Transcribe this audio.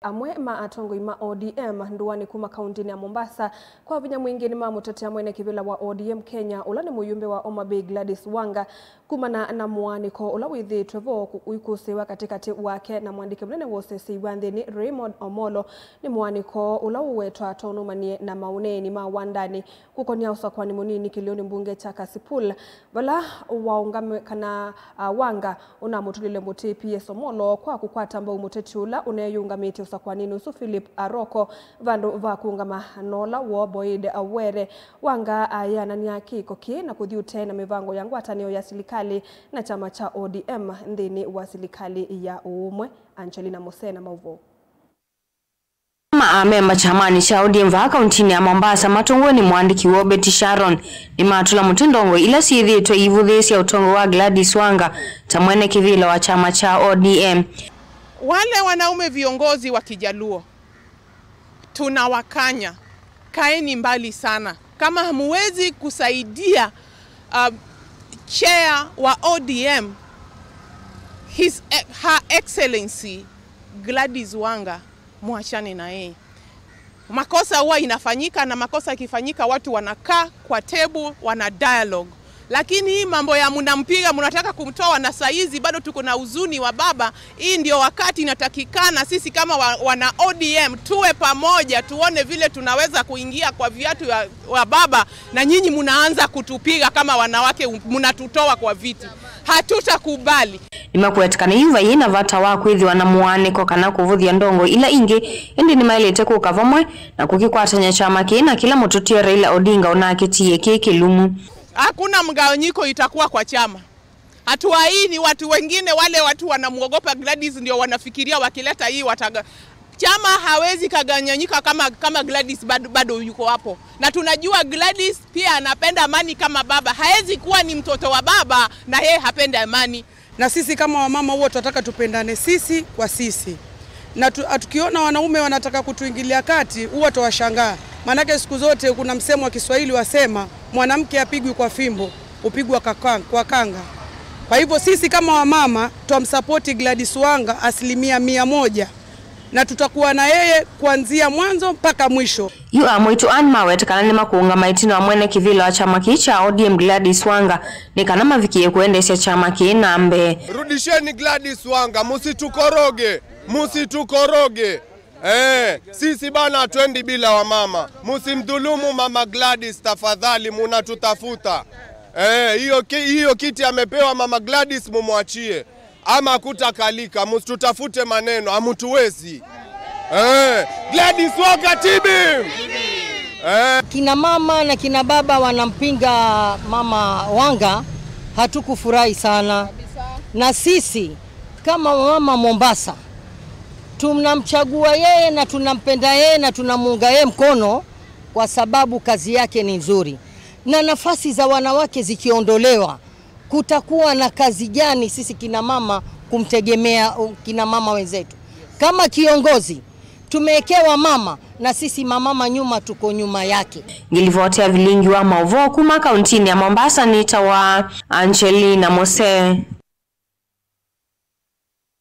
amwe ma atongoi ma ODM nduani kuma kaunti ya Mombasa kwa vinya mwingine ma mutetea mwene kivila wa ODM Kenya ulane muyumbe wa Homa Bay Gladys Wanga kumana na mwaniko ula withi Trevor uikusewa katikati wake na mwandike mnene wosesi wanthini Raymond Omolo ni mwaniko ula uwetwa tonumanie na mauneni ma wandani kukonia usakwani munini kilioni mbunge cha Kasipul bala waungame kana Wanga unamutulile muti PS Omolo kwa kukwata mbao mutetula unayungamiti usakwani nusu Philip Aroko vandu vakuungama nola wo Boyd Awere Wanga ayana niaki koki na kuthiute na mivango ya ngwatanio ya serikali na chama cha ODM ndini wa serikali ya Umwe. Angelina Mosena Mauvo. Memba chamani cha ODM va kaunti ya Mombasa matongoni mwandiki wa Betty Sharon ni matula mutindongo ila siithitwe ivuthisi ya utongo wa Gladys Wanga tamwene kivila wa chama cha ODM. Wale wanaume viongozi wa Kijaluo tunawakanya, kaeni mbali sana. Kama hamuwezi kusaidia chair wa ODM Her Excellency Gladys Wanga, muachane na yeye. Makosa huwa inafanyika na makosa ikifanyika watu wanakaa kwa table wana dialogue. Lakini hii mambo ya mnampiga mnataka kumtoa na saizi bado tuko na huzuni wa baba. Hii ndio wakati inatakikana sisi kama wana ODM tuwe pamoja tuone vile tunaweza kuingia kwa viatu wa baba na nyinyi mnaanza kutupiga kama wanawake mnatutoa kwa viti. Hatutakubali. Nimakuetikana yuva yina vata wa kwithiwa na mwaniko kana kuvuthia ndongo ila ingi indi nimailete kukavamwe na kukikwatanya chama kina kila mututia Raila Odinga unakitie kilumu. Hakuna mgawanyiko itakuwa kwa chama. Hatua hii ni watu wengine wale watu wanamuogopa Gladys ndio wanafikiria wakileta hii chama hawezi kaganyanyika kama Gladys bado yuko hapo. Na tunajua Gladys pia anapenda amani kama baba. Haezi kuwa ni mtoto wa baba na yeye hapenda amani. Na sisi kama wamama huwa tunataka tupendane sisi kwa sisi. Na tukiona wanaume wanataka kutuingilia kati huwa tuwashangaa. Manake siku zote kuna msemo wa Kiswahili wasema mwanamke apigwi kwa fimbo, upigwa kwa kanga. Kwa hivyo sisi kama wamama tuamsupport Gladys Wanga 100%. Na tutakuwa na yeye kuanzia mwanzo mpaka mwisho. Yu amwitu anmawe tukana nima kuunga maitino wa mwene kivila wa chama kicha ODM Gladys Wanga ni kanama vikie kuendesha chama kinambe. Rudisheni Gladys Wanga, musitukoroge, musitukoroge. Sisi bana hatuendi bila wa mama. Musimdhulumu mama Gladys tafadhali, munatutafuta. Hiyo kiti amepewa mama Gladys mumwachie. Ama kutakalika, musitutafute maneno, amutuwezi. Gladys Wanga tibi! Kina mama na kina baba wanampinga mama Wanga, hatukufurahi sana. Na sisi kama mama Mombasa tunamchagua yeye na tunampenda yeye na tunamuunga yeye mkono kwa sababu kazi yake ni nzuri. Na nafasi za wanawake zikiondolewa kutakuwa na kazi gani sisi kina mama kumtegemea kina mama wenzetu? Kama kiongozi tumewekewa mama na sisi mamama nyuma tuko nyuma yake. Ngilivotea vilingi wa Mauvo kuma kaunti ya Mombasa nita wa Angelina Mosena.